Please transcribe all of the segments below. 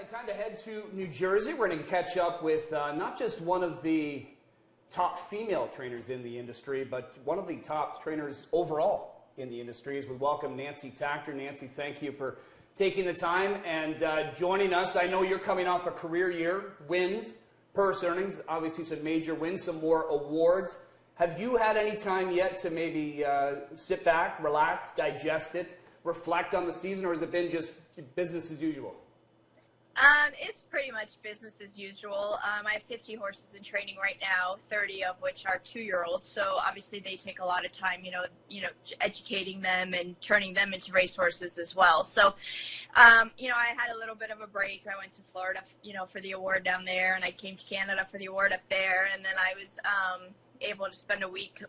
right, time to head to New Jersey. We're going to catch up with not just one of the top female trainers in the industry, but one of the top trainers overall in the industry as we welcome Nancy Takter. Nancy, thank you for taking the time and joining us. I know you're coming off a career year, wins, purse earnings, obviously some major wins, some more awards. Have you had any time yet to maybe sit back, relax, digest it, reflect on the season, or has it been just business as usual? It's pretty much business as usual. I have 50 horses in training right now, 30 of which are 2-year-olds. So obviously they take a lot of time, educating them and turning them into racehorses as well. So, I had a little bit of a break. I went to Florida, for the award down there, and I came to Canada for the award up there. And then I was able to spend a week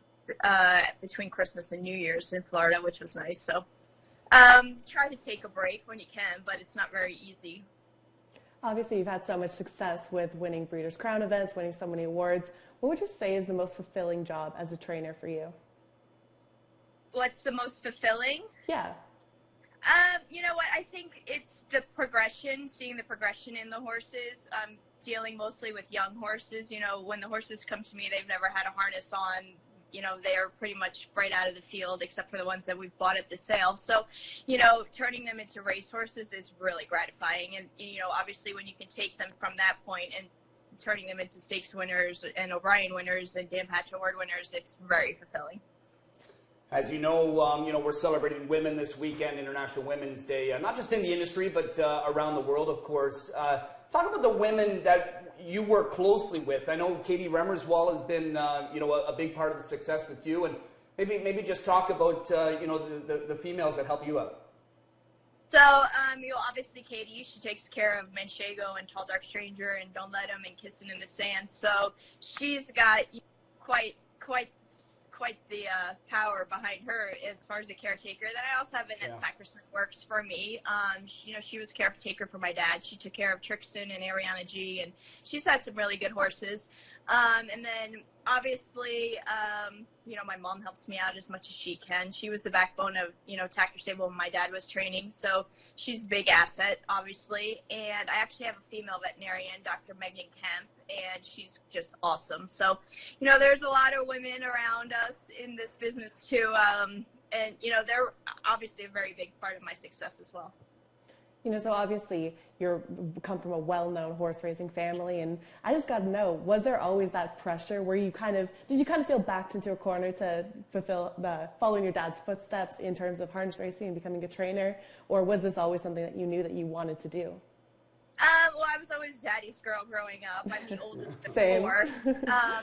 between Christmas and New Year's in Florida, which was nice. So try to take a break when you can, but it's not very easy. Obviously, you've had so much success with winning Breeders' Crown events, winning so many awards. What would you say is the most fulfilling job as a trainer for you? What's the most fulfilling? Yeah. You know what? I think it's the progression, seeing the progression in the horses. Dealing mostly with young horses. When the horses come to me, they've never had a harness on. They're pretty much right out of the field, except for the ones that we've bought at the sale. So, turning them into racehorses is really gratifying. And, obviously when you can take them from that point and turning them into stakes winners and O'Brien winners and Dan Patch Award winners, it's very fulfilling. As you know, we're celebrating women this weekend, International Women's Day, not just in the industry, but around the world, of course. Talk about the women that you work closely with. I know Katie Remmerswall has been, a big part of the success with you, and maybe just talk about, the females that help you out. So, obviously Katie, she takes care of Manchego and Tall Dark Stranger and Don't Let 'Em and Kissing in the Sand. So she's got quite the power behind her as far as a caretaker. Then I also have Annette Sackerson works for me. She was caretaker for my dad. She took care of Trixton and Ariana G, and she's had some really good horses. And then obviously, my mom helps me out as much as she can. She was the backbone of, Takter Stable when my dad was training. So she's a big asset, obviously. And I actually have a female veterinarian, Dr. Megan Kemp, and she's just awesome. So, there's a lot of women around us in this business too. And, they're obviously a very big part of my success as well. So obviously you come from a well-known horse racing family, and I just got to know, was there always that pressure where did you kind of feel backed into a corner to following your dad's footsteps in terms of harness racing and becoming a trainer, or was this always something that you knew that you wanted to do? Well, I was always daddy's girl growing up. I'm the oldest of Same. 4.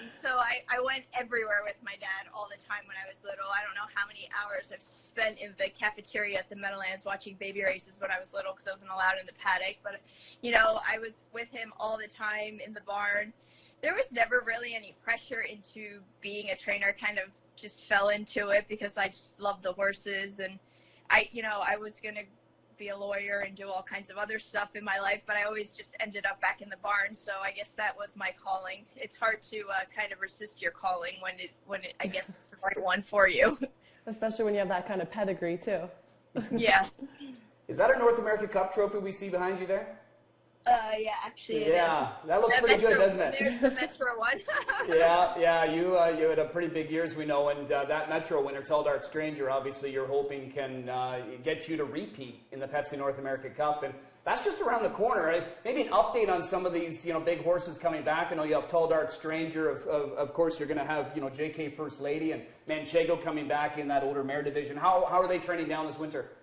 So I went everywhere with my dad all the time when I was little. I don't know how many hours I've spent in the cafeteria at the Meadowlands watching baby races when I was little because I wasn't allowed in the paddock. But, I was with him all the time in the barn. There was never really any pressure into being a trainer. Kind of just fell into it because I just loved the horses. And I was going to be a lawyer and do all kinds of other stuff in my life, but I always just ended up back in the barn. So I guess that was my calling. It's hard to kind of resist your calling when it I guess it's the right one for you. Especially when you have that kind of pedigree too. Yeah. Is that a North America Cup trophy we see behind you there? Yeah, actually it is. Yeah, that looks pretty good, doesn't it? There's the Metro one. Yeah, you had a pretty big years, we know, and that Metro winner, Tall Dark Stranger, obviously you're hoping can get you to repeat in the Pepsi North America Cup, and that's just around the corner. Right? Maybe an update on some of these, big horses coming back. I know you have Tall Dark Stranger. Of course, you're going to have, JK First Lady and Manchego coming back in that older mare division. How are they trending down this winter?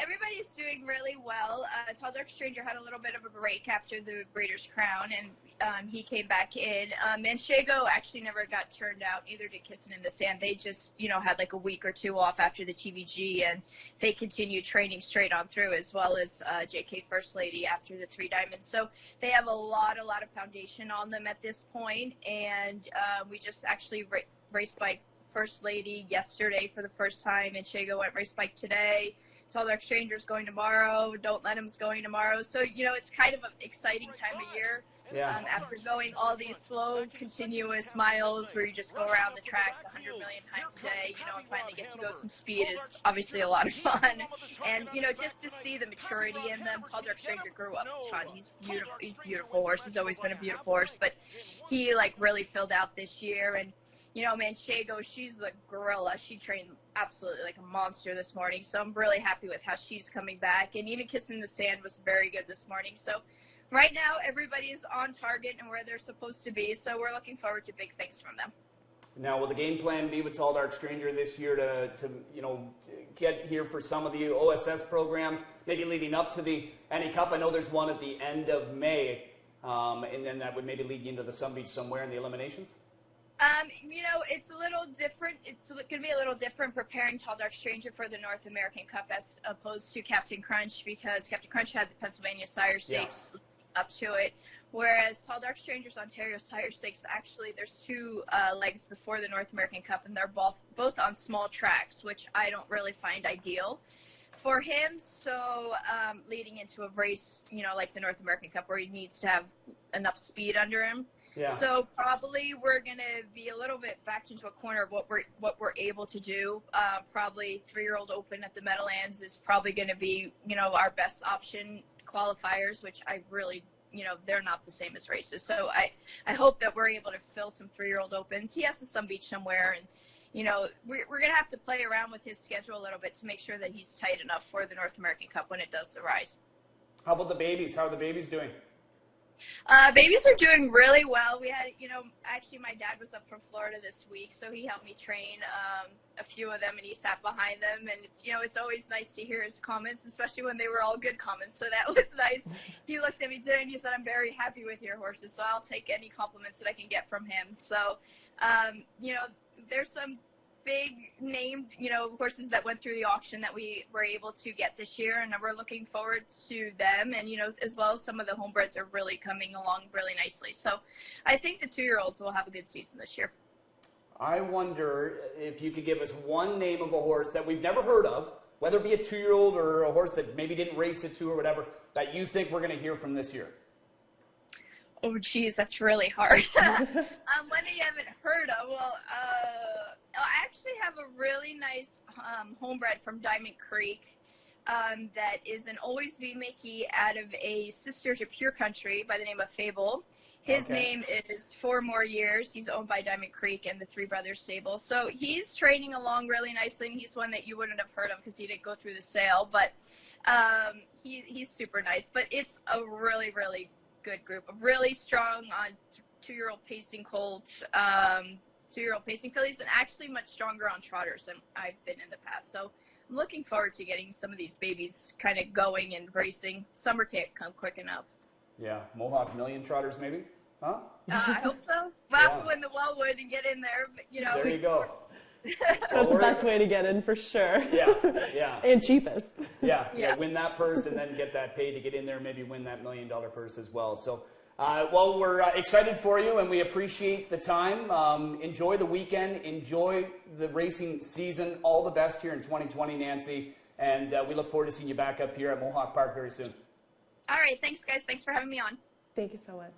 Everybody's doing really well. Tall Dark Stranger had a little bit of a break after the Breeders' Crown, and he came back in. Manchego actually never got turned out, neither did Kissing in the Sand. They just, had like a week or 2 off after the TVG, and they continued training straight on through, as well as JK First Lady after the 3 Diamonds. So they have a lot of foundation on them at this point, and we just actually race bike First Lady yesterday for the first time, and Manchego went race bike today. Tall Dark Stranger's going tomorrow. Don't Let Him's going tomorrow. So, it's kind of an exciting time of year. Yeah. After going all these slow, continuous miles where you just go around the track 100 million times a day, and finally get to go some speed is obviously a lot of fun. And, just to see the maturity in them, Tall Dark Stranger grew up a ton. He's beautiful. He's a beautiful horse. He's always been a beautiful horse, but he, really filled out this year. And, Manchego, she's a gorilla. She trained absolutely like a monster this morning. So I'm really happy with how she's coming back. And even Kissing in the Sand was very good this morning. So right now, everybody is on target and where they're supposed to be. So we're looking forward to big things from them. Now, will the game plan be with Tall Dark Stranger this year to get here for some of the OSS programs, maybe leading up to the Annie Cup? I know there's one at the end of May, and then that would maybe lead you into the Sun Beach somewhere in the eliminations? It's a little different. It's going to be a little different preparing Tall Dark Stranger for the North American Cup as opposed to Captain Crunch, because Captain Crunch had the Pennsylvania Sire Stakes up to it, whereas Tall Dark Stranger's Ontario Sire Stakes, actually there's two legs before the North American Cup, and they're both on small tracks, which I don't really find ideal for him. So leading into a race, like the North American Cup, where he needs to have enough speed under him. Yeah. So probably we're going to be a little bit backed into a corner of what we're able to do. Probably 3-year-old Open at the Meadowlands is probably going to be, our best option. Qualifiers, which I really, they're not the same as races. So I hope that we're able to fill some 3-year-old Opens. He has to Sun Beach somewhere, and, we're going to have to play around with his schedule a little bit to make sure that he's tight enough for the North American Cup when it does arise. How about the babies? How are the babies doing? Babies are doing really well. We had, actually my dad was up from Florida this week, so he helped me train a few of them, and he sat behind them. And it's always nice to hear his comments, especially when they were all good comments. So that was nice. He looked at me today and he said, "I'm very happy with your horses, so I'll take any compliments that I can get from him." So, there's some big named, horses that went through the auction that we were able to get this year, and we're looking forward to them. And, as well as some of the homebreds are really coming along really nicely. So I think the 2-year-olds will have a good season this year. I wonder if you could give us one name of a horse that we've never heard of, whether it be a 2-year-old or a horse that maybe didn't race at 2 or whatever, that you think we're going to hear from this year. Oh, geez, that's really hard. One that you haven't heard of, well, I actually have a really nice homebred from Diamond Creek that is an Always Be Mickey out of a sister to Pure Country by the name of Fable. His name is 4 More Years. He's owned by Diamond Creek and the Three Brothers stable. So he's training along really nicely, and he's one that you wouldn't have heard of because he didn't go through the sale. But he's super nice. But it's a really, really good group of really strong on 2-year-old pacing colts, 2-year-old pacing fillies, and actually much stronger on trotters than I've been in the past. So I'm looking forward to getting some of these babies kind of going and racing. Summer can't come quick enough. Yeah, Mohawk Million trotters maybe, huh? I hope so. We'll have to win the Wellwood and get in there. But, there you go. That's the best way to get in for sure. Yeah. And cheapest. Yeah, win that purse and then get that pay to get in there, maybe win that $1 million purse as well. So, well, we're excited for you, and we appreciate the time. Enjoy the weekend. Enjoy the racing season. All the best here in 2020, Nancy. And we look forward to seeing you back up here at Mohawk Park very soon. All right. Thanks, guys. Thanks for having me on. Thank you so much.